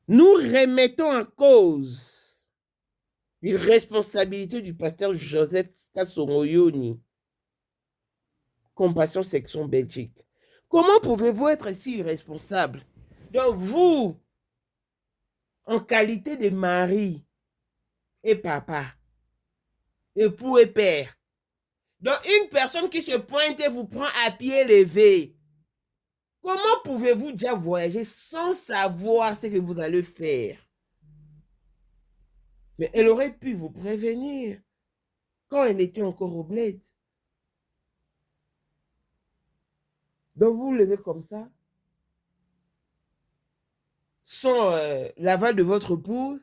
Nous remettons en cause une responsabilité du pasteur Joseph Kassongoyoni, Compassion Section Belgique. Comment pouvez-vous être si irresponsable? Donc vous, en qualité de mari et papa, époux et père, donc une personne qui se pointe et vous prend à pied levé, comment pouvez-vous déjà voyager sans savoir ce que vous allez faire? Mais elle aurait pu vous prévenir quand elle était encore au bled. Donc vous vous levez comme ça, sans l'aval de votre épouse,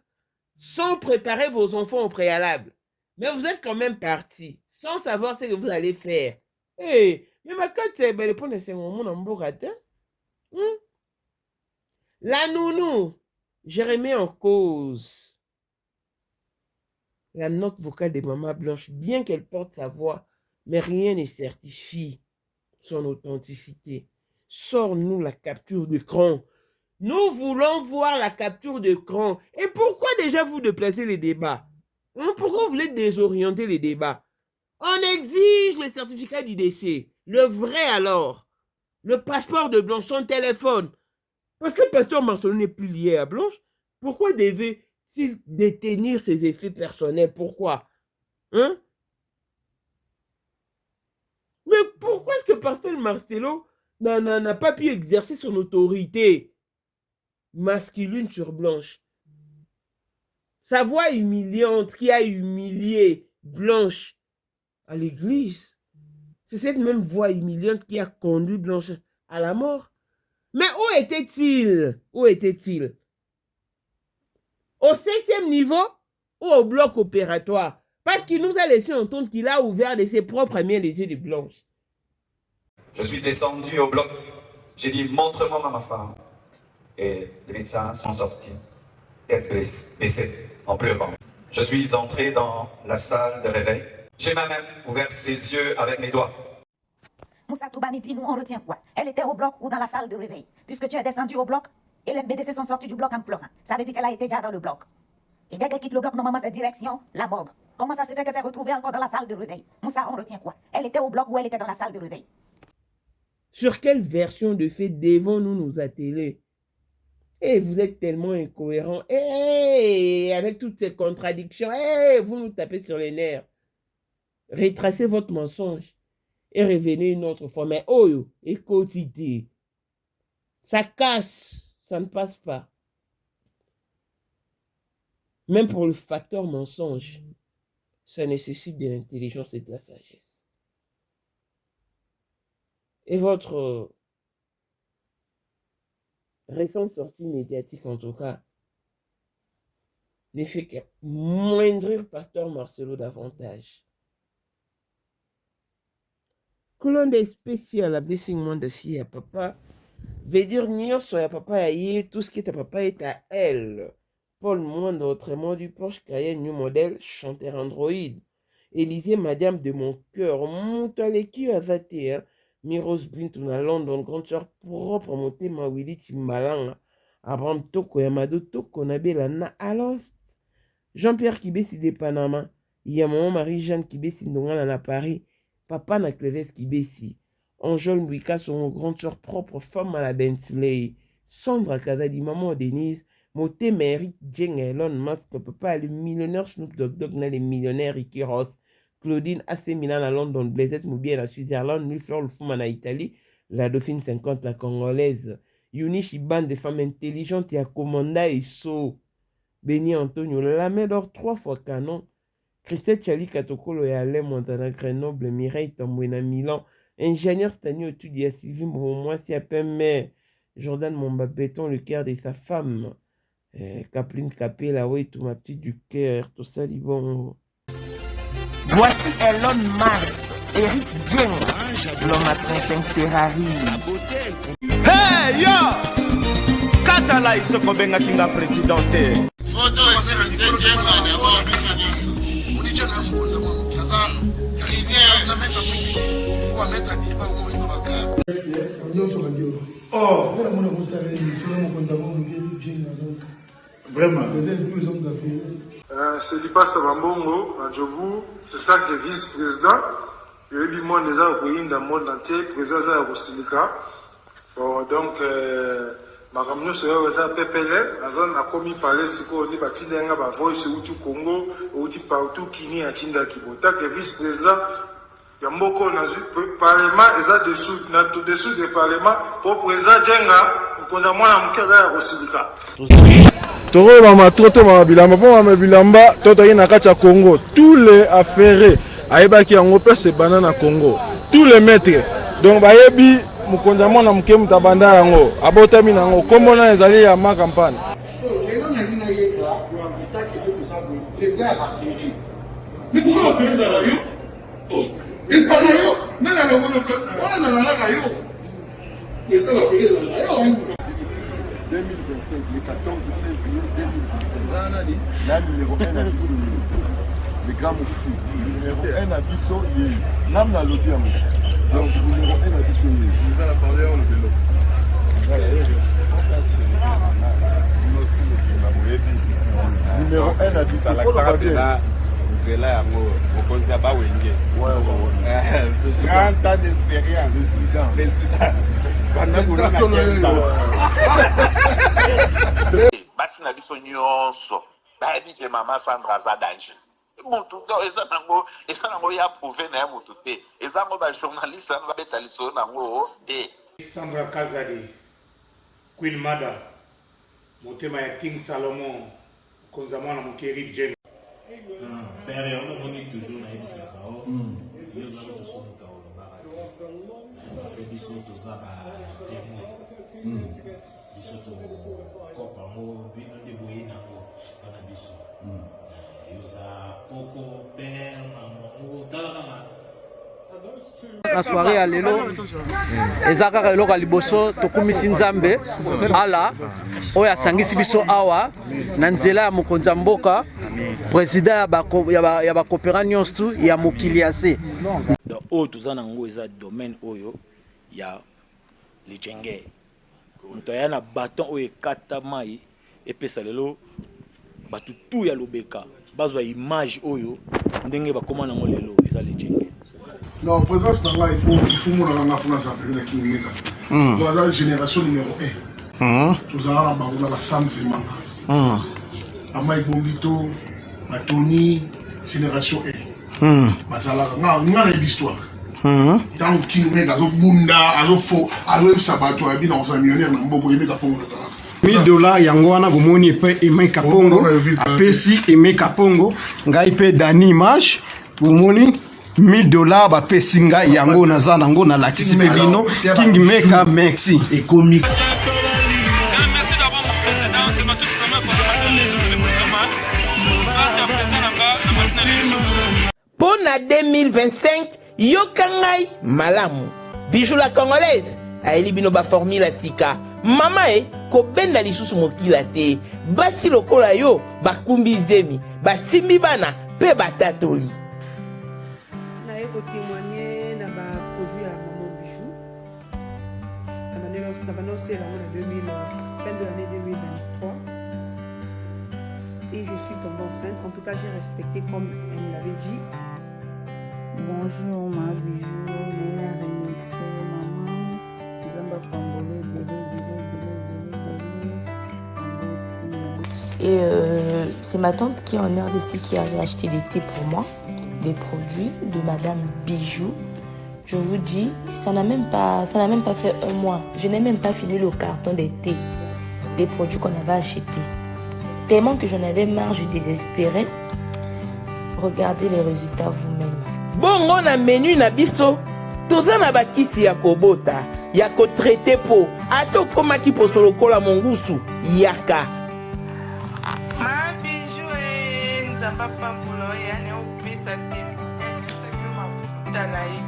sans préparer vos enfants au préalable. Mais vous êtes quand même parti, sans savoir ce que vous allez faire. Hey, mais ma carte, c'est le point de ce moment en bourratin. La nounou, je remets en cause la note vocale de Maman Blanche, bien qu'elle porte sa voix, mais rien ne certifie son authenticité. Sors-nous la capture d'écran. Nous voulons voir la capture d'écran. Et pourquoi déjà vous déplacez les débats? Pourquoi vous voulez désorienter les débats? On exige le certificat du décès. Le vrai alors. Le passeport de Blanche, son téléphone. Parce que le pasteur Marcelo n'est plus lié à Blanche. Pourquoi devait-il détenir ses effets personnels? Pourquoi? Hein? Mais pourquoi est-ce que pasteur Marcelo n'a pas pu exercer son autorité masculine sur Blanche? Sa voix humiliante qui a humilié Blanche à l'église, c'est cette même voix humiliante qui a conduit Blanche à la mort. Mais où était-il? Où était-il? Au 7e niveau ou au bloc opératoire? Parce qu'il nous a laissé entendre qu'il a ouvert de ses propres mains les yeux de Blanche. Je suis descendu au bloc. J'ai dit, montre-moi ma femme. Et les médecins sont sortis, tête baissée, en pleurant. Je suis entré dans la salle de réveil. J'ai même ouvert ses yeux avec mes doigts. Moussa Toubani dit, nous on retient quoi? Elle était au bloc ou dans la salle de réveil? Puisque tu es descendu au bloc et les MBDC sont sortis du bloc en pleurant. Ça veut dire qu'elle a été déjà dans le bloc. Et dès qu'elle quitte le bloc, normalement c'est direction la morgue. Comment ça se fait qu'elle s'est retrouvée encore dans la salle de réveil? Moussa, on retient quoi? Elle était au bloc ou elle était dans la salle de réveil? Sur quelle version de fait devons-nous nous atteler? Et vous êtes tellement incohérents. Et avec toutes ces contradictions, vous nous tapez sur les nerfs. Retracez votre mensonge et revenez une autre fois. Mais oh, écoutez, ça casse, ça ne passe pas. Même pour le facteur mensonge, ça nécessite de l'intelligence et de la sagesse. Et votre récente sortie médiatique, en tout cas, ne fait que moindrir Pasteur Marcelo davantage. Colonne spécial à blessing moins de fille à papa, veut dire nier sur papa à tout ce qui est à papa est à elle. Paul Moindre, autrement du Porsche Cayenne New Model, chanteur Android. Élisée, madame de mon cœur, Moutaleki Azate, Miros Bintou à London, grande soeur propre, monté ma Willy Timbalang, Abraham Toko, Yamado Toko, Nabela Na Alos, Jean-Pierre Kibesi de Panama, Yamon Marie-Jeanne Kibesi Ndongala à Paris, Papa na Cleves Kibesi, Anjol Mbouika, son grande soeur propre, femme à la Bentley, Sandra Kazadi, maman Denise, Moté Méric Jeng Elon Musk, papa le millionnaire Snoop Dogg, les millionnaires Ricky Ross, Claudine AC Milan à London, Blaisette Moubier à Switzerland, Nufleur le Fouman à Italie, la Dauphine 50, la Congolaise, Yunichi Band des femmes intelligentes, Yakomanda et So, Béni Antonio, la main d'or 3 fois canon, Christelle Chali Katokolo et Alain Montana Grenoble, Mireille Tambouena Milan, ingénieur Stanio Etudia Sylvie Mboumoua, Siapemé, Jordan Mombabeton, le cœur de sa femme. Kapline Kapé, la ouais, tout ma petite du cœur, tout ça, bon. Voici Elon Musk, Eric Jeng, l'homme à 35 Ferrari. Hey yo! Katala isoko benga kinga presidente. Photo est Jenga d'abord, on dit Jenga Mbounza Mou, Kaza, rivière, on va mettre en publicité, on va mettre en débat, on va mettre en débat. Oh, on a mon émission, on a mon Jenga donc. Vraiment. C'est Lipa Sabambongo, à Djobu, en tant que vice-président. Il y a eu monde déjà au pays, dans le monde entier, président de Rosilika. Bon, donc, ma camion se fait PPL, la zone a commis parler, ce qu'on dit, Batinga, Voice, Outu Congo, Outu partout, Kini, Atinda Kibo. En tant que vice-président, il y a beaucoup de parlement, et ça dessous du parlement, pour président Djenga, pour moi, la Mukada Rosilika. Toro mama toto mama bilamba po mama bilamba toto yi na kati ya Congo tous les affairés ayebaki yango pe se banana Congo tous les maîtres donc bayebi mukonza mwana muke mutabanda yango abotami nango kombo na ezali ya ma campagne le 14 février 2025. La numéro 1 à Bisso, le grand moufti. Numéro 1 à Bisso, l'âme n'a l'audio. Donc, numéro 1 à Bisso. Vous allez parler en le vélo. Numéro 1 à Bisso. C'est là, on pense à Bawenge. Ouais. 30 ans d'expérience. Président. Basi na biso nyonso bayebi ke mama Sandra aza danger mutu eza nango ya prouve na ya mutu te eza ngo bajournaliste wana babeta lisolo nango te. Sandra Kazadi, Queen Mada, motema ya King Salomon, konza mwana mokeri Jen. Père, on a toujours na ebisaka o yo za to somuka o barati parce biso to za ba technique biso to kopa mo bino de boyina o bana biso yo za koko père maman o tala la soirée à lelo ezaka eloko liboso tokumisi nzambe ala oya sangisi biso awa na nzela ya mokonza mboka président ya ba coopéra nyonso ya mokili ase donc oyo toza nango eza domaine oyo ya lijenge moto aya na baton oyo ekata mai epesa lelo bato tu ya lobeka bazwa image oyo ndenge bakoma nango lelo eza lijenge. Non, présence dans là, il faut mon en France avec qui meka. Voilà la génération numéro 1. Tous à la Sam Zemanga. Amai Bombito, Tony, génération 1. Basala, on a l'histoire. Tant qui nous met à Bunda, à Lofo, à Sabato, à Bina, on millionnaire, on a meka pour $1000 yango wana bomoni pe Emeka Pongo apesi Emeka Pongo ngai pe Dani Image bomoni $1000 ba pesinga yango naza nango na lakisi pe bino King Meka merci et comique. Merci d'avoir mon président, c'est ma toute première fois de les musulmans. Grâce à président Pour la 2025, yokangai malamu. Bijou la congolaise, aeli bino ba formula sika. Mama ko benda lisusu mokila te. Basi lokola yo bakumbi zemi, basimbi bana pe batatoli. Témoigner dans ma produit à Maman Bijou. On a annoncé fin de l'année 2023. Et je suis tombée enceinte. En tout cas, j'ai respecté comme elle me l'avait dit. Bonjour ma Bijou, Léa Remix, maman. Zamba Pambole, Et c'est ma tante qui est en RDC qui avait acheté des thés pour moi. Des produits de Madame Bijou. Je vous dis, ça n'a même pas fait un mois. Je n'ai même pas fini le carton des thés, des produits qu'on avait achetés. Tellement que j'en avais marre, je désespérais. Regardez les résultats vous-même. Bon, on a menu na biso. Toza na bakisi ya kobota, ya ko traité po. Ato koma ki po solo kola mongusu, yaka. Ma Bijou nzamba pampulo yani opesa te mafuta na ye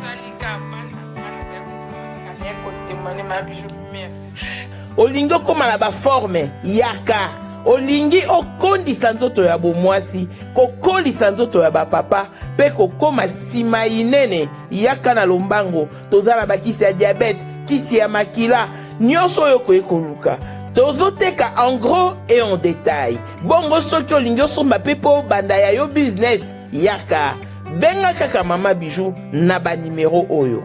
salika bana kotemane ma Bijou merci. Olingo koma na ba forme yaka. Olingi okondisa nzoto ya bomwasi, kokolisa nzoto ya bapapa, pe kokoma sima inene yaka na lombango. Toza na bakisi ya diabete, kisi ya makila, nyonso oyo koyekoluka. tozoteka en gros et en détail. Bongo soki olingi osomba pe po banda ya yo business yaka benga kaka Mama Bijou na ba numéro oyo.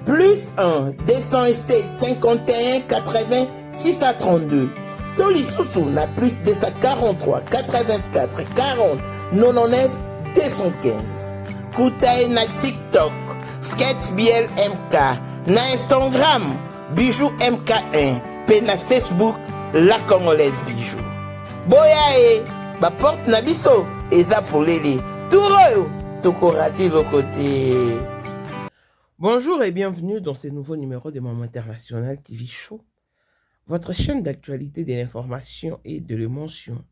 Plus 1 207 51 80 632. Tolisusu na plus 243 84 40 99 215. Koutaye na TikTok, Sketch BL MK, na Instagram, Bijou MK1, pe na Facebook, La Congolaise Bijou. Boya ba porte na biso, eza polele, touroyo, tokorati le côté. Bonjour et bienvenue dans ce nouveau numéro de Maman International TV Show, votre chaîne d'actualité, de l'information et de l'émotion.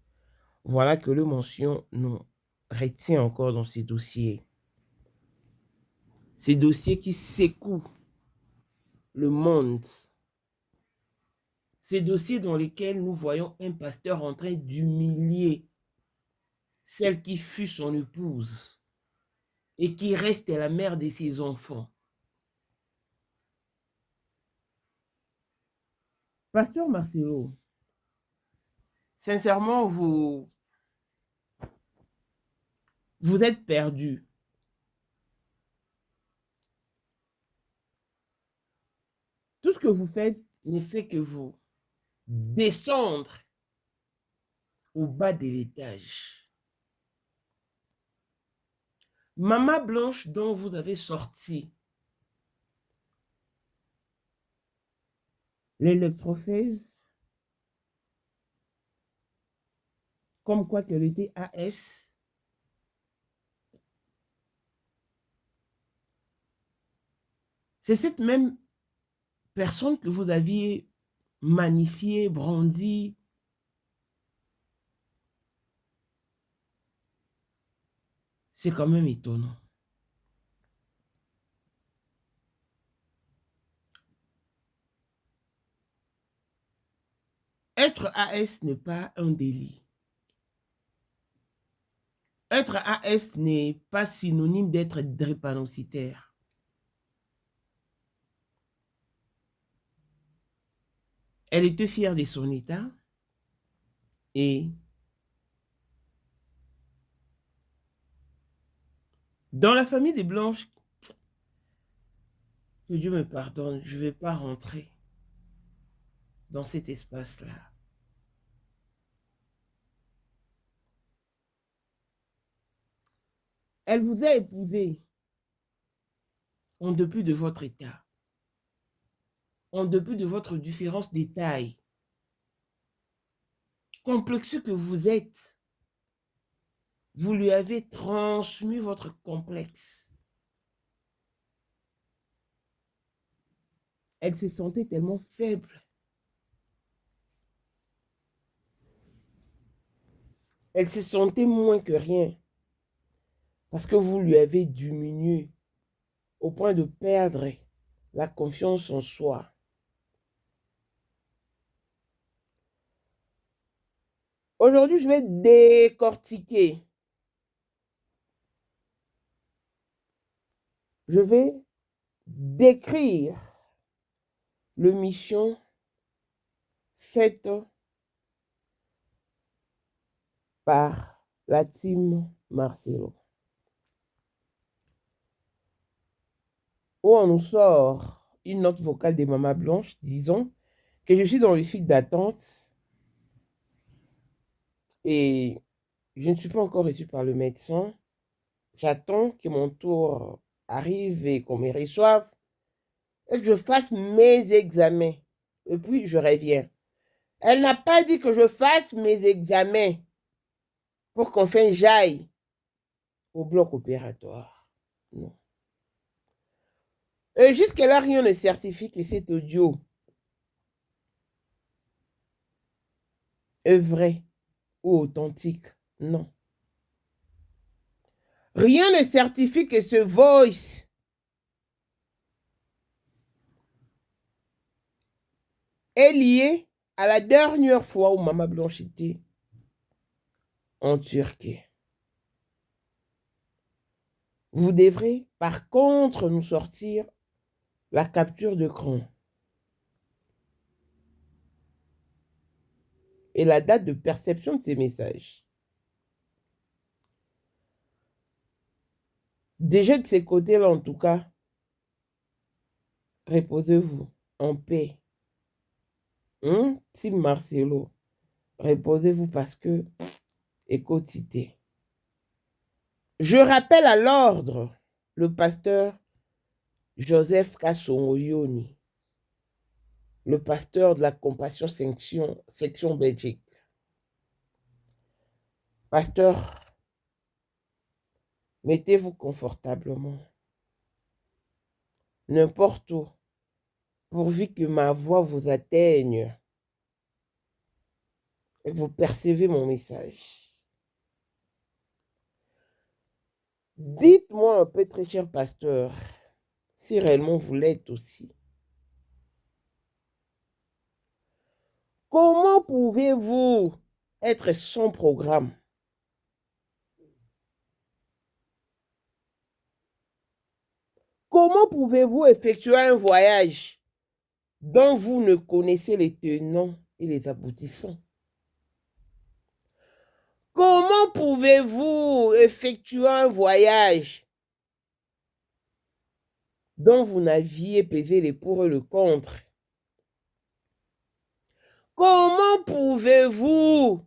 Voilà que l'émotion nous retient encore dans ces dossiers. Ces dossiers qui secouent le monde. Ces dossiers dans lesquels nous voyons un pasteur en train d'humilier celle qui fut son épouse et qui reste la mère de ses enfants. Pasteur Marcelo, sincèrement, vous êtes perdu. Tout ce que vous faites ne fait que vous descendre au bas de l'étage. Maman Blanche dont vous avez sorti l'électrophèse, comme quoi qu'elle était AS, c'est cette même personne que vous aviez magnifiée, brandie. C'est quand même étonnant. Être AS n'est pas un délit. Être AS n'est pas synonyme d'être drépanocytaire. Elle était fière de son état et dans la famille des Blanches, que Dieu me pardonne, je ne vais pas rentrer dans cet espace-là. Elle vous a épousé en dépit de votre état, en dépit de votre différence de taille, complexé que vous êtes. Vous lui avez transmis votre complexe. Elle se sentait tellement faible. Elle se sentait moins que rien. Parce que vous lui avez diminué au point de perdre la confiance en soi. Aujourd'hui, je vais décortiquer. Je vais décrire le mission faite par la team Marcelo. Où on nous sort une note vocale de Maman Blanche disant que je suis dans le fil d'attente et je ne suis pas encore reçu par le médecin. J'attends que mon tour arrive et qu'on me reçoive et que je fasse mes examens. Et puis je reviens. Elle n'a pas dit que je fasse mes examens pour qu'enfin j'aille au bloc opératoire. Non. Et jusque-là, rien ne certifie que cet audio est vrai ou authentique. Non. Rien ne certifie que ce voice est lié à la dernière fois où Maman Blanche était en Turquie. Vous devrez par contre nous sortir la capture d'écran. et la date de perception de ces messages. Déjà de ces côtés-là, en tout cas, reposez-vous en paix. Tim Marcelo, reposez-vous parce que, écoutez. Je rappelle à l'ordre le pasteur Joseph Kassongoyoni, le pasteur de la Compassion section Belgique. Pasteur, mettez-vous confortablement, n'importe où, pourvu que ma voix vous atteigne et que vous percevez mon message. Dites-moi un peu, très cher pasteur, si réellement vous l'êtes aussi. Comment pouvez-vous être sans programme? Comment pouvez-vous effectuer un voyage dont vous ne connaissez les tenants et les aboutissants? Comment pouvez-vous effectuer un voyage dont vous n'aviez pesé les pour et le contre? Comment pouvez-vous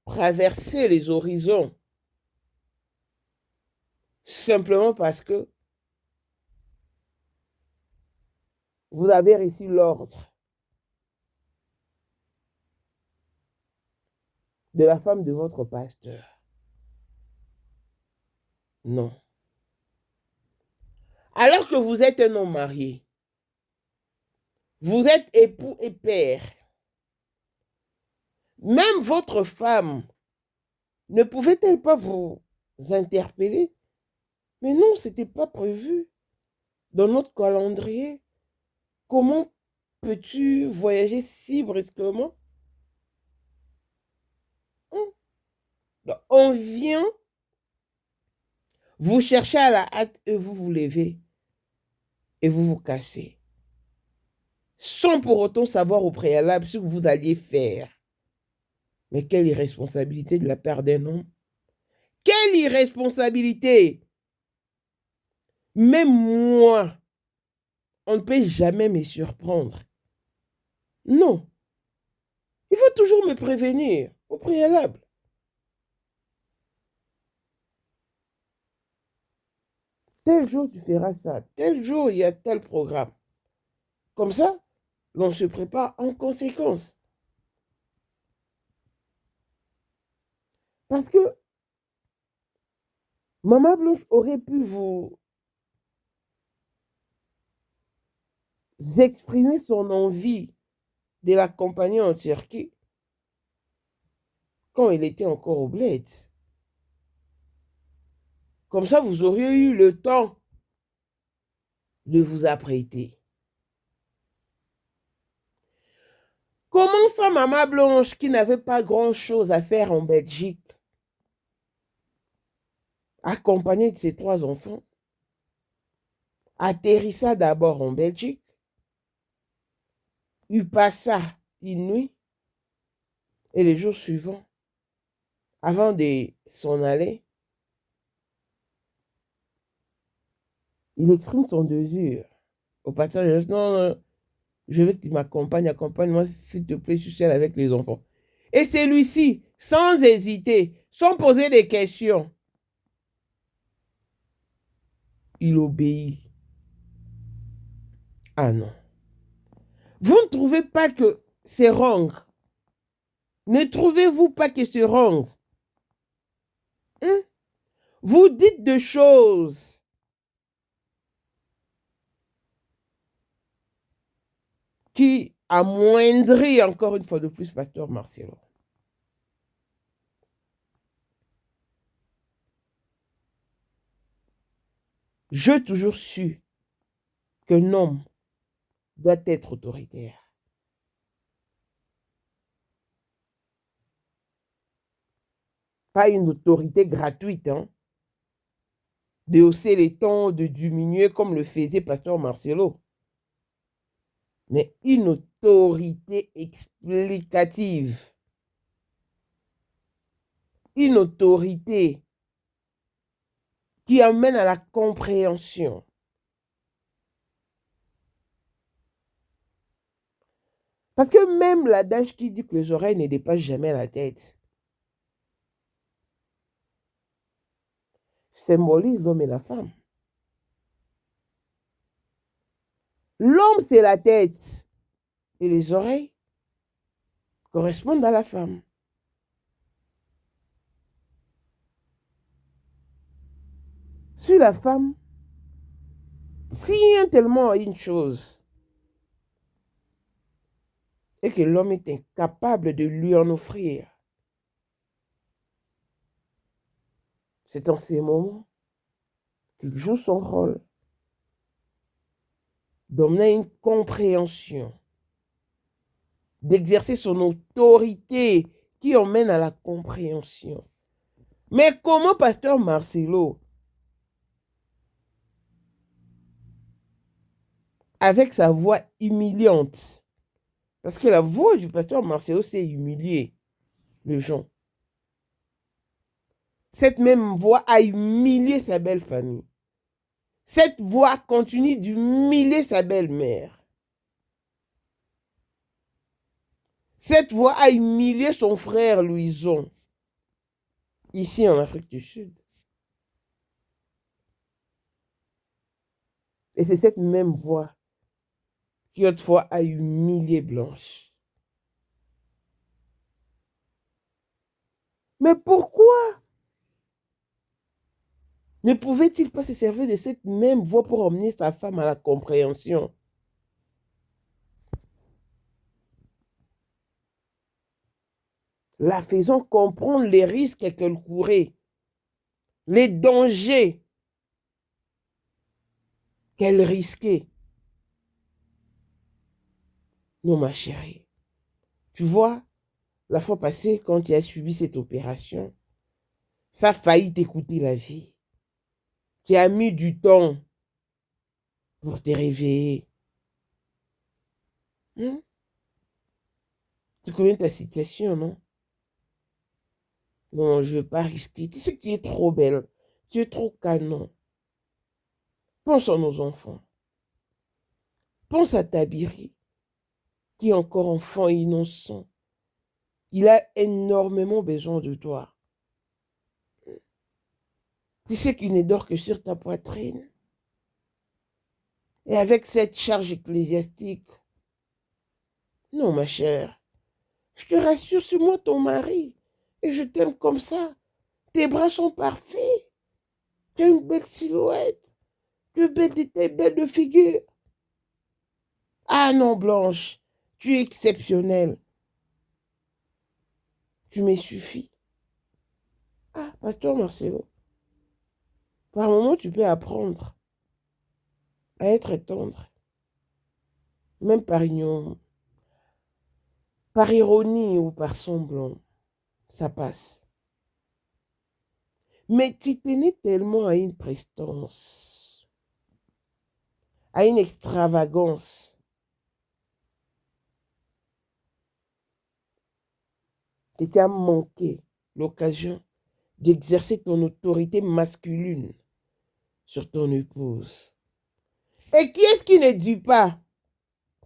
traverser les horizons simplement parce que vous avez reçu l'ordre de la femme de votre pasteur? Non. Alors que vous êtes un homme marié, vous êtes époux et père, même votre femme ne pouvait-elle pas vous interpeller? Mais non, ce n'était pas prévu dans notre calendrier. Comment peux-tu voyager si brusquement? On vient, vous cherchez à la hâte et vous vous levez et vous vous cassez. Sans pour autant savoir au préalable ce que vous alliez faire. Mais quelle irresponsabilité de la part d'un homme. Quelle irresponsabilité! Même moi, on ne peut jamais me surprendre. Non. Il faut toujours me prévenir au préalable. Tel jour, tu feras ça. Tel jour, il y a tel programme. Comme ça, l'on se prépare en conséquence. Parce que Maman Blanche aurait pu vous exprimer son envie de l'accompagner en Turquie quand il était encore au bled. Comme ça, vous auriez eu le temps de vous apprêter. Comment ça, Maman Blanche, qui n'avait pas grand-chose à faire en Belgique, accompagnée de ses 3 enfants, atterrissa d'abord en Belgique, y passa une nuit, et les jours suivants, avant de s'en aller, il exprime son désir au passage. Non, je veux que tu m'accompagnes, accompagne-moi s'il te plaît, je suis seul avec les enfants. Et celui-ci, sans hésiter, sans poser des questions, il obéit. Ah non. Vous ne trouvez pas que c'est wrong? Ne trouvez-vous pas que c'est wrong? Vous dites des choses qui amoindrit encore une fois de plus Pasteur Marcelo. J'ai toujours su qu'un homme doit être autoritaire. Pas une autorité gratuite, hein? De hausser les tons, de diminuer comme le faisait Pasteur Marcelo. Mais une autorité explicative. une autorité qui amène à la compréhension. Parce que même l'adage qui dit que les oreilles ne dépassent jamais la tête symbolise l'homme et la femme. L'homme, c'est la tête et les oreilles correspondent à la femme. Sur la femme, tient tellement à une chose et que l'homme est incapable de lui en offrir. C'est en ces moments qu'il joue son rôle d'emmener une compréhension, d'exercer son autorité qui emmène à la compréhension. Mais comment Pasteur Marcelo, avec sa voix humiliante, parce que la voix du Pasteur Marcelo, c'est humilier les gens. Cette même voix a humilié sa belle famille. Cette voix continue d'humilier sa belle-mère. Cette voix a humilié son frère Louison, ici en Afrique du Sud. Et c'est cette même voix qui autrefois a humilié Blanche. Mais pourquoi ne pouvait-il pas se servir de cette même voix pour emmener sa femme à la compréhension? La faisant comprendre les risques qu'elle courait, les dangers qu'elle risquait. Non, ma chérie, tu vois, la fois passée, quand tu as subi cette opération, ça a failli t'écouter la vie. Tu as mis du temps pour te réveiller. Tu connais ta situation, non? Non, je ne veux pas risquer. Tu sais que tu es trop belle. Tu es trop canon. Pense à nos enfants. Pense à Tabiri, qui est encore enfant et innocent. Il a énormément besoin de toi. Tu sais qu'il ne dort que sur ta poitrine. Et avec cette charge ecclésiastique. Non, ma chère. Je te rassure, c'est moi ton mari. Et je t'aime comme ça. Tes bras sont parfaits. Tu as une belle silhouette. Tu es belle de tête, belle de figure. Ah non, Blanche, tu es exceptionnelle. Tu me suffis. Ah, Pasteur Marcelo, par moment, tu peux apprendre à être tendre. Même par union, par ironie ou par semblant, ça passe. Mais tu tenais tellement à une prestance, à une extravagance, que tu as manqué l'occasion d'exercer ton autorité masculine sur ton épouse. Et qui est-ce qui ne dit pas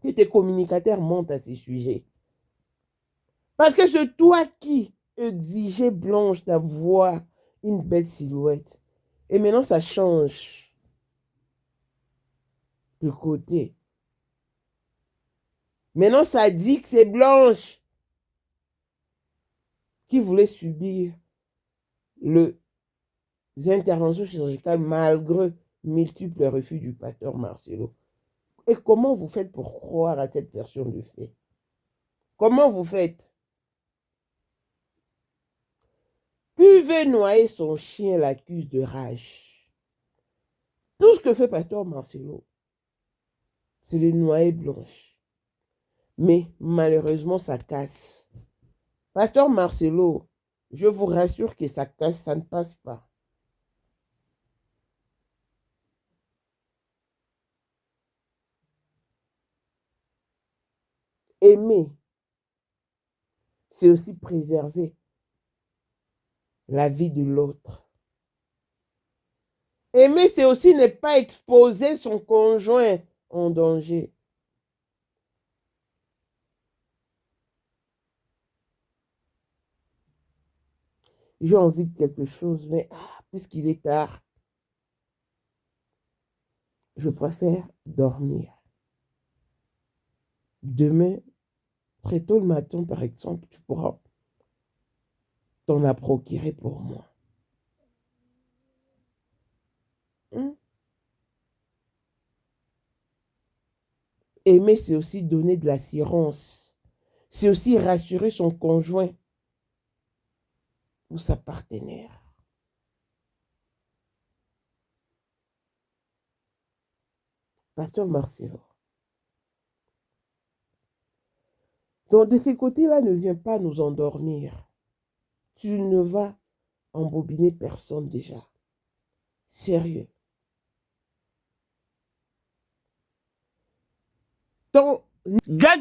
que tes communicateurs mentent à ces sujets? Parce que c'est toi qui exigeais, Blanche, d'avoir une belle silhouette. Et maintenant, ça change de côté. Maintenant, ça dit que c'est Blanche qui voulait subir les interventions chirurgicales malgré multiples refus du pasteur Marcelo. Et comment vous faites pour croire à cette version de fait? Comment vous faites? Qui veut noyer son chien l'accuse de rage. Tout ce que fait pasteur Marcelo, c'est de noyer Blanche. Mais malheureusement, ça casse. Pasteur Marcelo, je vous rassure que ça casse, ça ne passe pas. Aimer, c'est aussi préserver. la vie de l'autre. Aimer, c'est aussi ne pas exposer son conjoint en danger. J'ai envie de quelque chose, mais puisqu'il est tard, je préfère dormir. Demain, très tôt le matin, par exemple, tu pourras t'en as procuré pour moi. Aimer, c'est aussi donner de l'assurance. C'est aussi rassurer son conjoint ou sa partenaire. Pasteur Marcelo. Donc, de ces côtés-là, ne viens pas nous endormir. Tu ne vas embobiner personne déjà. Sérieux. Donc, ga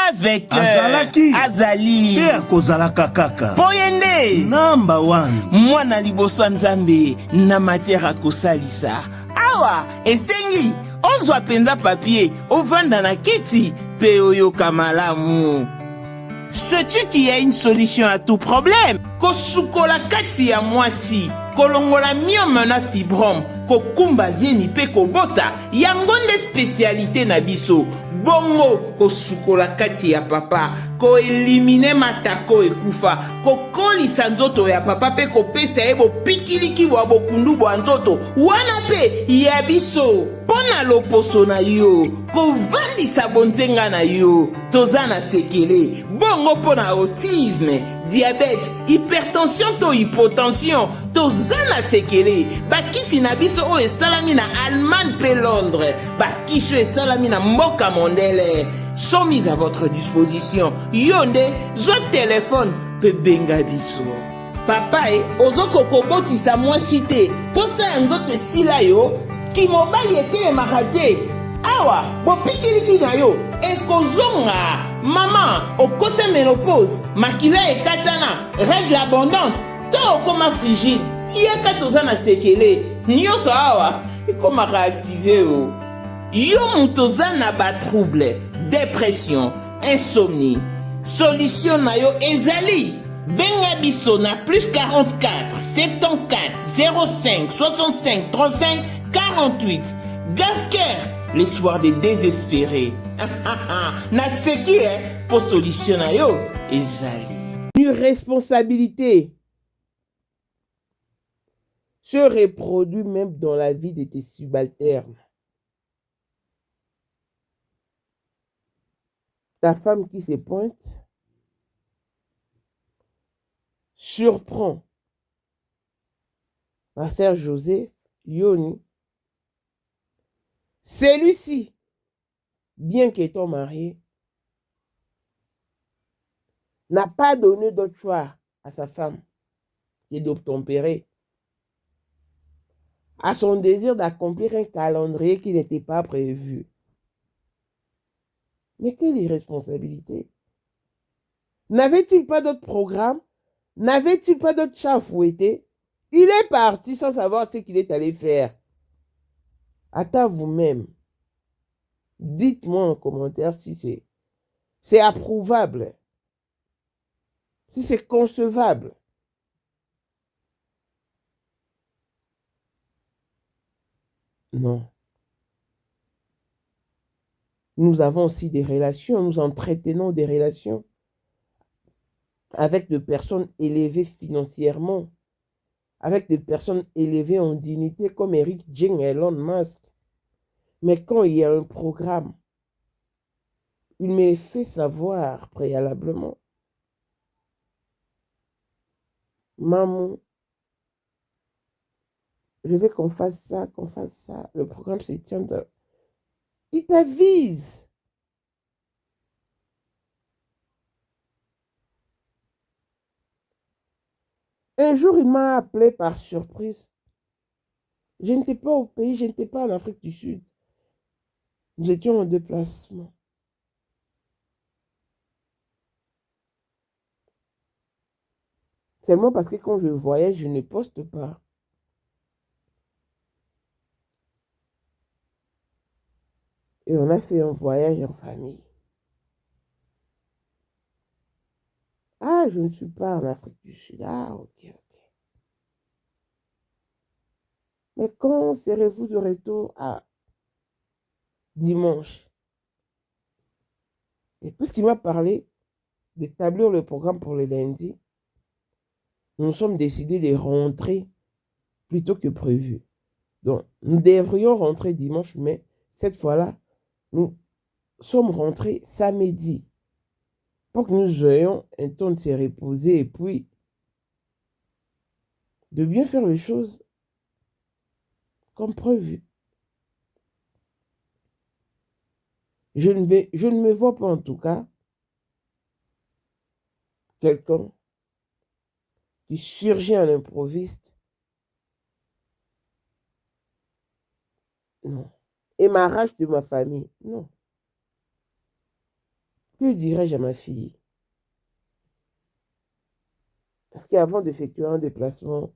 avec azali pe akozalaka kaka boyende number 1 mwana liboso ya nzambe na matière akosalisa awa esengi ozwa penza papier ovanda na kiti pe oyoka malamu. Sais-tu qu'il y a une solution à tout problème? Kosukola kati ya mwasi kolongola myome na fibrome kokumba zieni pe kobota yango nde spécialité na biso. Bongo kosukola kati ya papa koelimine matako ekufa kokolisa nzoto ya papa pe kopesa ye bopikiliki bwa bokundu bwa nzoto wana pe ya biso mpona loposo na yo kovandisa bonzenga na yo toza na sekele bongo mpona autisme diabète hypertension to hypotension toza na sekele bakisi na biso oyo esalami na Allemagne pe Londres bakisi oyo esalami na mboka mondele sont mis à votre disposition. Yonde, zo téléphone, pe benga biso. Papa ozoko kobotisa mwasi te, posa ya nzoto esila yo, ki mobali etelemaka te. Awa, bopikiliki na yo, ekozonga. Maman, okote ménopause, makila ekatana, règle abondante, to okoma frigide, yeka toza na sekele, nyonso awa, ekomaka activé o. Yo mutoza na ba trouble, dépression, insomnie. Solution na yo ezali. Benga biso na plus 44 74 05 65 35 48. Gasker, les soirs des désespérés. Na seki pour solution na yo ezali. Une responsabilité se reproduit même dans la vie de tes subalternes. Ta femme qui se pointe surprend ma sœur José, Yoni. Celui-ci, bien qu'étant marié, n'a pas donné d'autre choix à sa femme que d'obtempérer à son désir d'accomplir un calendrier qui n'était pas prévu. Mais quelle irresponsabilité! N'avait-il pas d'autre programme? N'avait-il pas d'autre chat à fouetter? Il est parti sans savoir ce qu'il est allé faire. À vous-même. Dites-moi en commentaire si c'est approuvable. Si c'est concevable. Non. Nous avons aussi des relations, nous entretenons des relations avec des personnes élevées financièrement, avec des personnes élevées en dignité comme Eric Jing et Elon Musk. Mais quand il y a un programme, il me fait savoir préalablement. Maman, je veux qu'on fasse ça, qu'on fasse ça. Le programme se tient de... Il t'avise. Un jour, il m'a appelé par surprise. Je n'étais pas au pays, je n'étais pas en Afrique du Sud. Nous étions en déplacement. Seulement parce que quand je voyage, je ne poste pas. Et on a fait un voyage en famille. Ah, je ne suis pas en Afrique du Sud. Ah, ok. Mais quand serez-vous de retour? À dimanche. Et puisqu'il m'a parlé d'établir le programme pour le lundi, nous sommes décidés de rentrer plus tôt que prévu. Donc, nous devrions rentrer dimanche, mais cette fois-là, nous sommes rentrés samedi pour que nous ayons un temps de se reposer et puis de bien faire les choses comme prévu. Je ne me vois pas en tout cas quelqu'un qui surgit à l'improviste. Non. Et m'arrache de ma famille. Non. Que dirais-je à ma fille? Parce qu'avant d'effectuer un déplacement,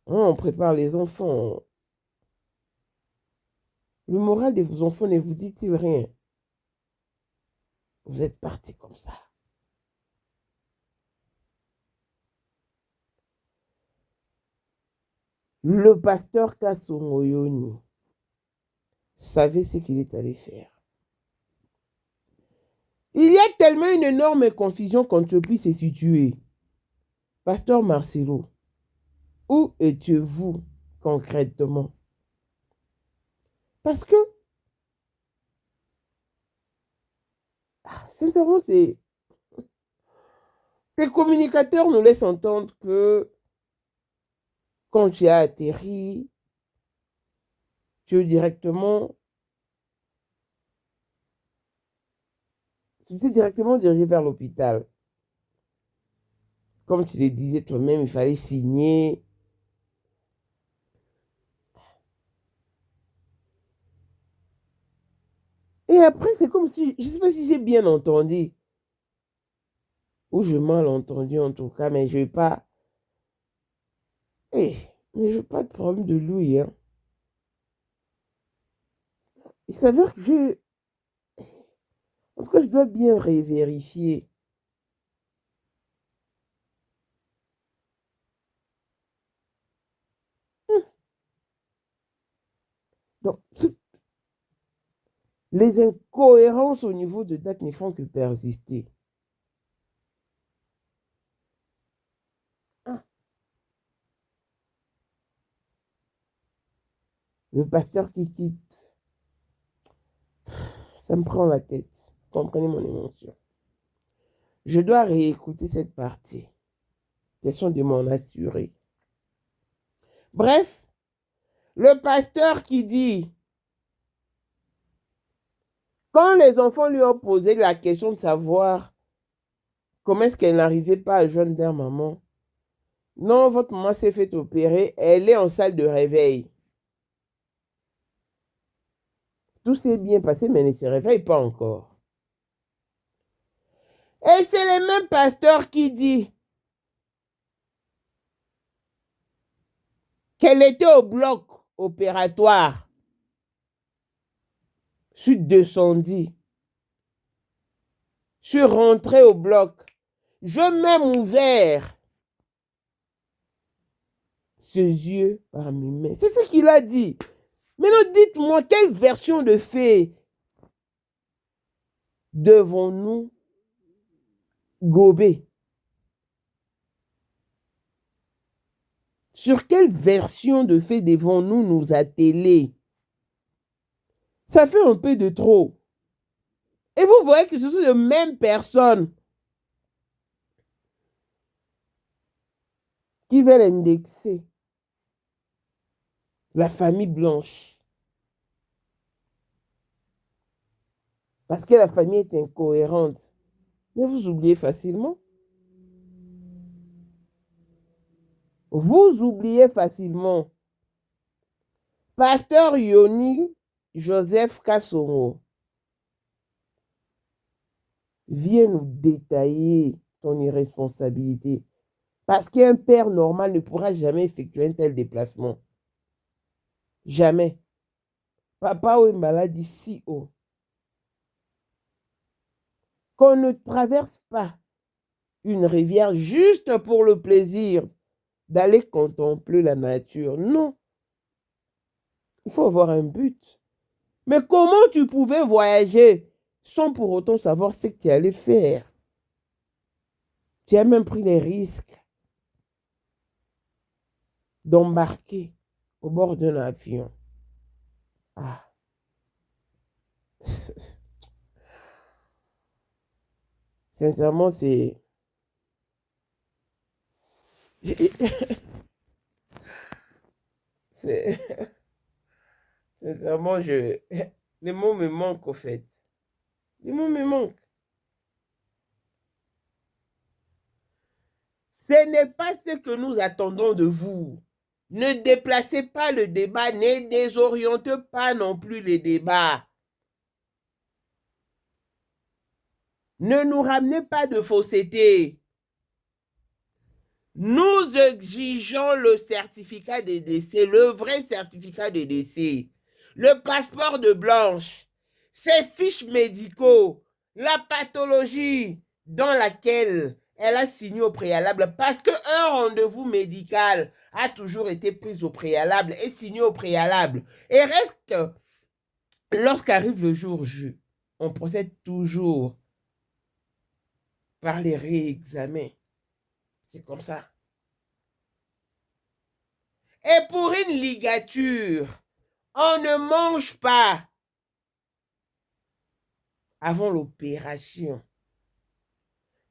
on prépare les enfants. Le moral de vos enfants ne vous dit-il rien? Vous êtes partis comme ça. Le pasteur Kasongoyoni savait ce qu'il est allé faire. Il y a tellement une énorme confusion qu'on ne puisse se situer. Pasteur Marcelo, où étiez-vous concrètement? Parce que, sincèrement, les communicateurs nous laissent entendre que quand tu as atterri, tu es directement dirigé vers l'hôpital. Comme tu le disais toi-même, il fallait signer. Et après, c'est comme si, je ne sais pas si j'ai bien entendu, ou je mal entendu en tout cas, mais je n'ai pas... mais je n'ai pas de problème de Louis. Hein. Il s'avère que je... En tout cas, je dois bien vérifier. Donc, les incohérences au niveau de date ne font que persister. Ah. Le pasteur qui quitte, ça me prend la tête. Comprenez mon émotion. Je dois réécouter cette partie. Question de m'en assurer. Bref, le pasteur qui dit, quand les enfants lui ont posé la question de savoir comment est-ce qu'elle n'arrivait pas à joindre leur maman, non, votre maman s'est fait opérer, elle est en salle de réveil. Tout s'est bien passé, mais elle ne se réveille pas encore. Et c'est le même pasteur qui dit qu'elle était au bloc opératoire suite 210. Je suis rentré au bloc. Je m'ai ouvert ses yeux par mes mains. C'est ce qu'il a dit. Maintenant, dites-moi, quelle version de fait devons-nous gober? Sur quelle version de fait devons-nous nous atteler? Ça fait un peu de trop. Et vous voyez que ce sont les mêmes personnes qui veulent indexer la famille blanche. Parce que la famille est incohérente. Mais vous oubliez facilement. Vous oubliez facilement. Pasteur Yoni Joseph Kasongo vient nous détailler ton irresponsabilité. Parce qu'un père normal ne pourra jamais effectuer un tel déplacement. Jamais. Papa ou une maladie si haut. Qu'on ne traverse pas une rivière juste pour le plaisir d'aller contempler la nature. Non. Il faut avoir un but. Mais comment tu pouvais voyager sans pour autant savoir ce que tu allais faire? Tu as même pris les risques d'embarquer au bord d'un avion. Ah. Sincèrement, c'est... Sincèrement, les mots me manquent au fait. Les mots me manquent. Ce n'est pas ce que nous attendons de vous. Ne déplacez pas le débat, ne désorientez pas non plus les débats. Ne nous ramenez pas de fausseté. Nous exigeons le certificat de décès, le vrai certificat de décès, le passeport de blanche, ses fiches médicaux, la pathologie dans laquelle elle a signé au préalable, parce qu'un rendez-vous médical a toujours été pris au préalable et signé au préalable. Et reste que, lorsqu'arrive le jour J, on procède toujours par les réexamens. C'est comme ça. Et pour une ligature, on ne mange pas avant l'opération.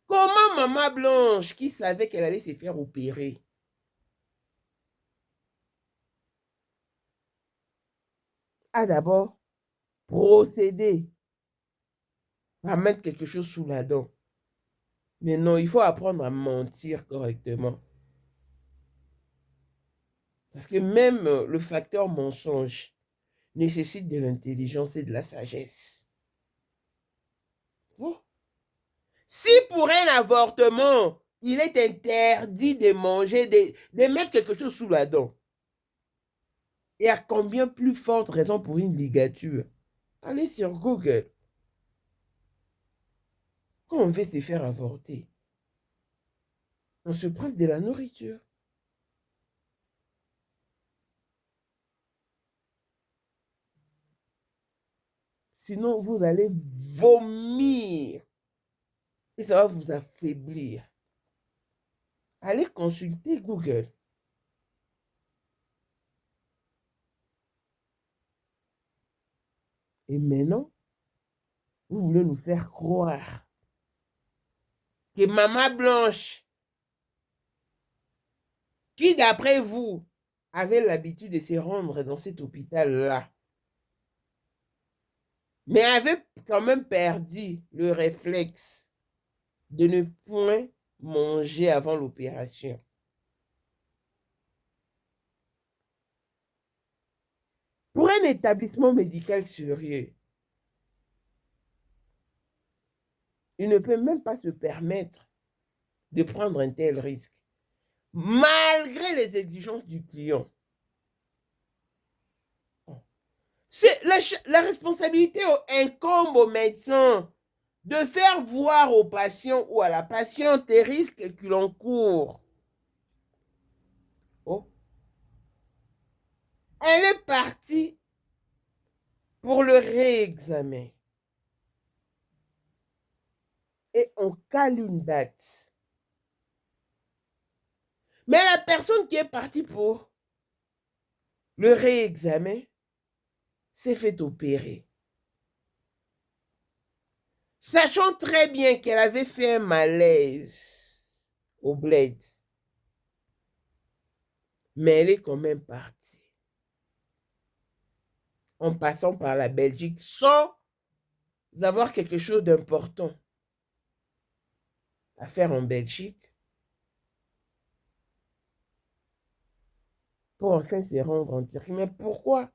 Comment maman Blanche, qui savait qu'elle allait se faire opérer, a d'abord procédé à mettre quelque chose sous la dent? Mais non, il faut apprendre à mentir correctement. Parce que même le facteur mensonge nécessite de l'intelligence et de la sagesse. Bon. Si pour un avortement, il est interdit de manger, de mettre quelque chose sous la dent, et à combien plus forte raison pour une ligature? Allez sur Google. Quand on veut se faire avorter, on se prive de la nourriture. Sinon, vous allez vomir. Et ça va vous affaiblir. Allez consulter Google. Et maintenant, vous voulez nous faire croire que maman Blanche, qui d'après vous avait l'habitude de se rendre dans cet hôpital-là, mais avait quand même perdu le réflexe de ne point manger avant l'opération. Pour un établissement médical sérieux, il ne peut même pas se permettre de prendre un tel risque, malgré les exigences du client. C'est la responsabilité incombe au médecin de faire voir au patient ou à la patiente les risques qu'il encourt. Oh. Elle est partie pour le réexamen. Et on cale une date. Mais la personne qui est partie pour le réexamen s'est fait opérer. Sachant très bien qu'elle avait fait un malaise au bled. Mais elle est quand même partie. En passant par la Belgique sans avoir quelque chose d'important à faire en Belgique. Pour enfin se rendre en Turquie. Mais pourquoi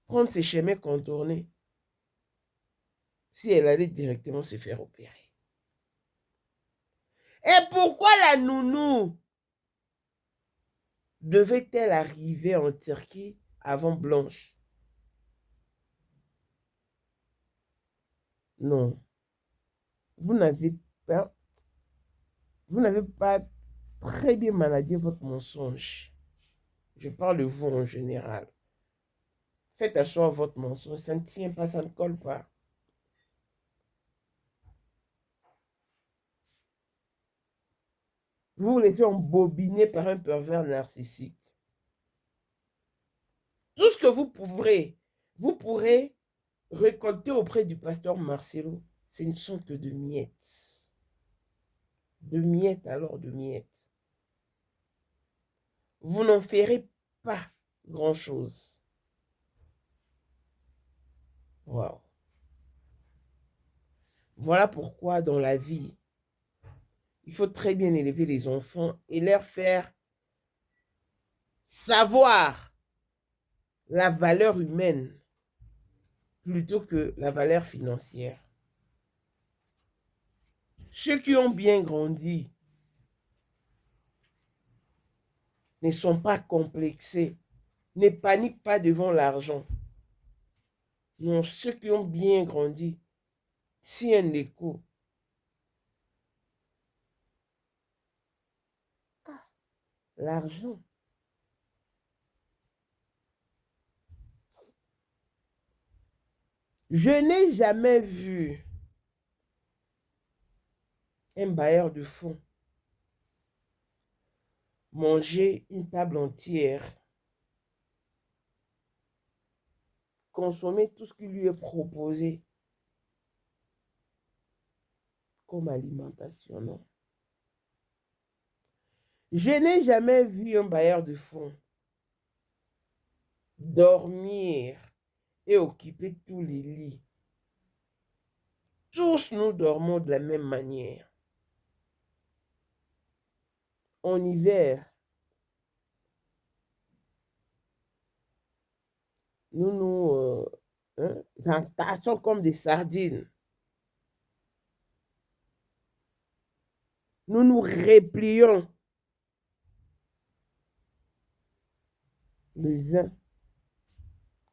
prendre ces chemins contournés si elle allait directement se faire opérer? Et pourquoi la nounou devait-elle arriver en Turquie avant Blanche? Non. Vous n'avez pas très bien managé votre mensonge. Je parle de vous en général. Faites asseoir votre mensonge. Ça ne tient pas, ça ne colle pas. Vous vous laissez embobiner par un pervers narcissique. Tout ce que vous pourrez récolter auprès du pasteur Marcelo, ce ne sont que de miettes. De miettes alors, de miettes. Vous n'en ferez pas grand-chose. Wow. Voilà pourquoi dans la vie, il faut très bien élever les enfants et leur faire savoir la valeur humaine plutôt que la valeur financière. Ceux qui ont bien grandi ne sont pas complexés, ne paniquent pas devant l'argent. Non, ceux qui ont bien grandi tiennent les coups. Ah, l'argent. Je n'ai jamais vu un bailleur de fonds manger une table entière, consommer tout ce qui lui est proposé comme alimentation, non. Je n'ai jamais vu un bailleur de fonds dormir et occuper tous les lits. Tous nous dormons de la même manière. En hiver, nous entassons comme des sardines. Nous nous replions les uns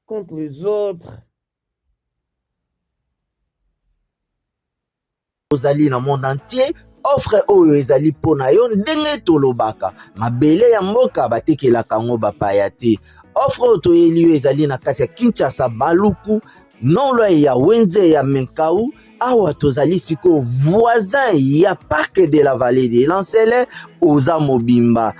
contre les autres. ozali na monde entier offre oyo ezali pona yo ndenge tolobaka mabele ya mboka batekelaka yango bapaya te offre oyo toyeli yo ezali na kati ya Kinshasa Baluku nolwa ya Wenze ya Menkau awa tozali siko voisin ya parc de la vallée de Lancele oza mobimba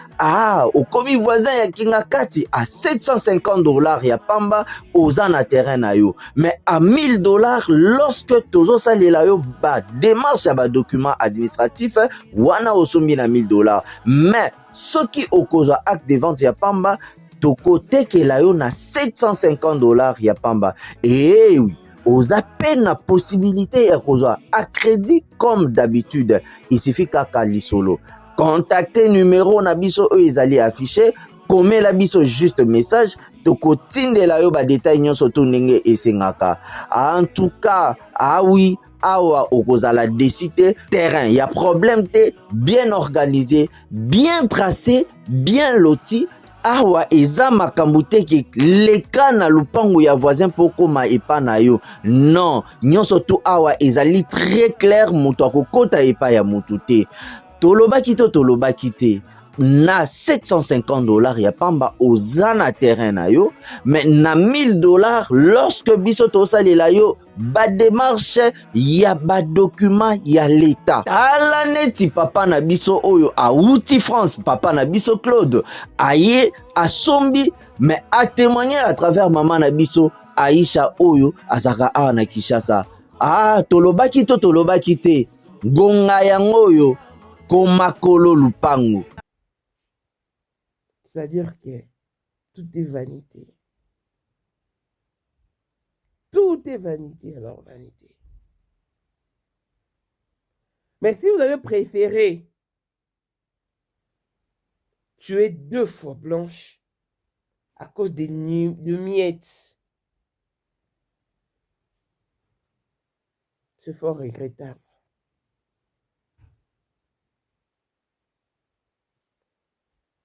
okomi voisin ya Kingakati à $750 ya pamba oza na terrain na yo mais à $1000 lorsque tozo salela yo ba démarche ya ba document administratif wana osombi na $1000 mais soki okozwa acte de vente ya pamba tokotekela yo na $750 ya pamba et oui oza peine la possibilité ya kozwa à crédit comme d'habitude il suffit kaka lisolo contacter numéro na biso oyo ezali affiché komela biso juste message tokotindela yo ba détail nyonso to ndenge esengaka en tout cas oui awa okozala décider terrain ya problème te bien organisé bien tracé bien loti awa eza makambo te ke leka na lupango ya voisin pokoma epa na yo non nyonso tu awa ezali très clair moto akokota epa ya motu te tolobaki te na $750 ya pamba oza na terrain na yo mais na $1000 lorsque biso tosalela yo ba démarche ya ba document ya l'état tala neti papa na biso oyo auti France papa na biso Claude aye asombi mais a témoigner à travers maman na biso Aisha oyo azaka awa na Kinshasa tolobaki te gonga yango oyo komakolo lupango. C'est-à-dire que tout est vanité. Tout est vanité, alors vanité. Mais si vous avez préféré tuer 2 fois Blanche à cause de miettes, c'est fort regrettable.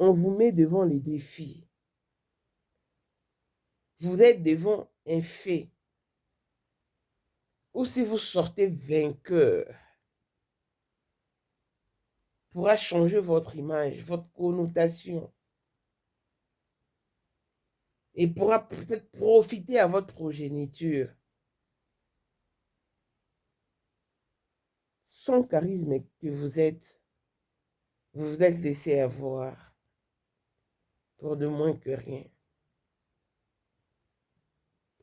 on vous met devant les défis. Vous êtes devant un fait. Ou si vous sortez vainqueur, pourra changer votre image, votre connotation. Et pourra peut-être profiter à votre progéniture. Sans charisme que vous êtes laissé avoir pour de moins que rien.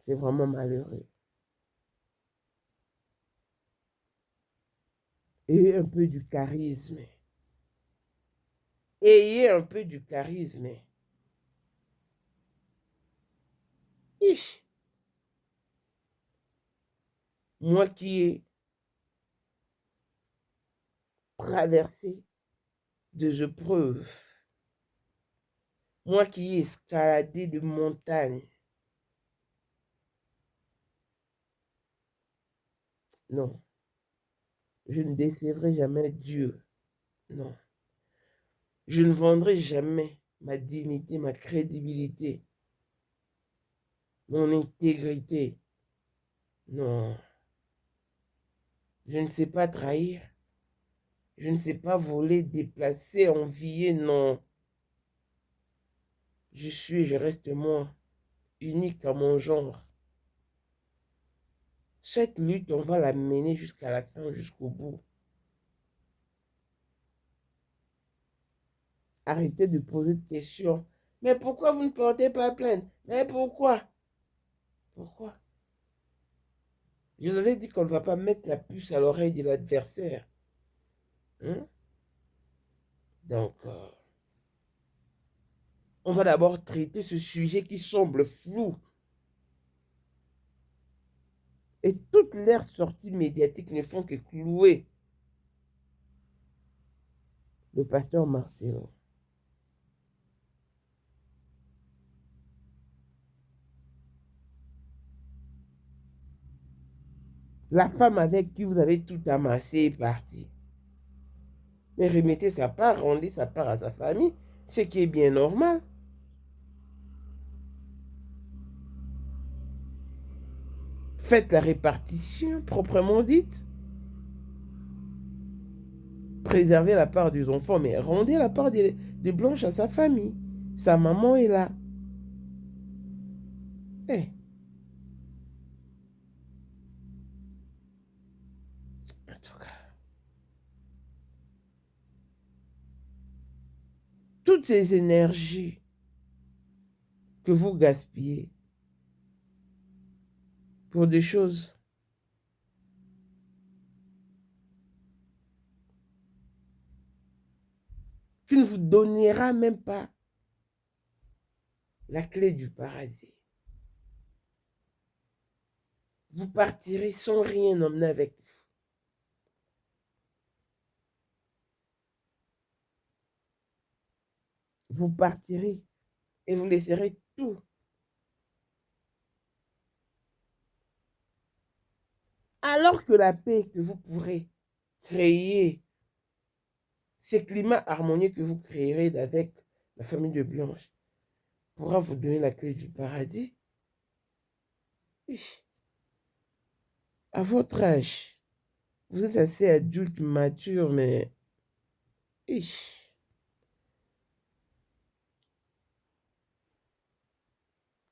C'est vraiment malheureux. Ayez un peu du charisme. Ayez un peu du charisme. Moi qui ai traversé des épreuves, moi qui ai escaladé de montagnes, non, je ne décevrai jamais Dieu, non. Je ne vendrai jamais ma dignité, ma crédibilité, mon intégrité, non. Je ne sais pas trahir. Je ne sais pas voler, déplacer, envier, non. Je suis et je reste moi, unique à mon genre. Cette lutte, on va la mener jusqu'à la fin, jusqu'au bout. Arrêtez de poser de questions. Mais pourquoi vous ne portez pas plainte? Mais pourquoi? Pourquoi? Je vous avais dit qu'on ne va pas mettre la puce à l'oreille de l'adversaire. Hein? Donc, on va d'abord traiter ce sujet qui semble flou. Et toutes leurs sorties médiatiques ne font que clouer le pasteur Marcelo. La femme avec qui vous avez tout amassé est partie. Mais remettez sa part, rendez sa part à sa famille, ce qui est bien normal. Faites la répartition proprement dite. Préservez la part des enfants, mais rendez la part de Blanche à sa famille. Sa maman est là. Eh. En tout cas, toutes ces énergies que vous gaspillez pour des choses qui ne vous donnera même pas la clé du paradis. Vous partirez sans rien emmener avec vous. Vous partirez et vous laisserez tout. Alors que la paix que vous pourrez créer, ces climats harmonieux que vous créerez avec la famille de Blanche, pourra vous donner la clé du paradis. À votre âge, vous êtes assez adulte, mature, mais...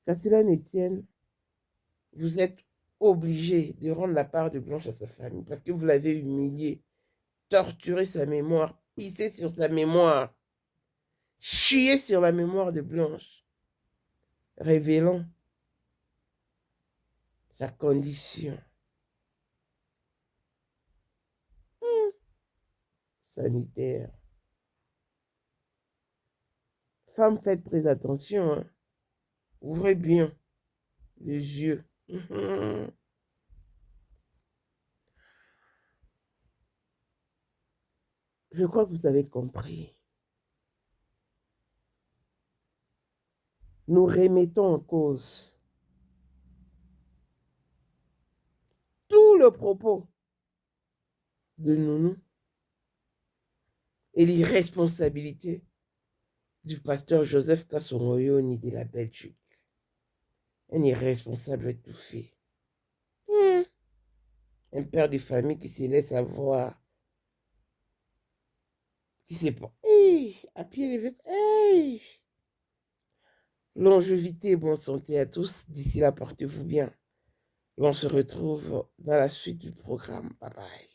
Qu'à cela ne tienne, vous êtes obligé de rendre la part de Blanche à sa famille parce que vous l'avez humilié, torturé sa mémoire, pissé sur sa mémoire, chié sur la mémoire de Blanche, révélant sa condition sanitaire. Femme, faites très attention, hein. Ouvrez bien les yeux. Je crois que vous avez compris. Nous remettons en cause tout le propos de Nounou et l'irresponsabilité du pasteur Joseph Kassongoyoni de la Belgique. Un irresponsable étouffé. Un père de famille qui se laisse avoir. Qui sait pas. À pied levé. Longévité et bonne santé à tous. D'ici là, portez-vous bien. Et on se retrouve dans la suite du programme. Bye bye.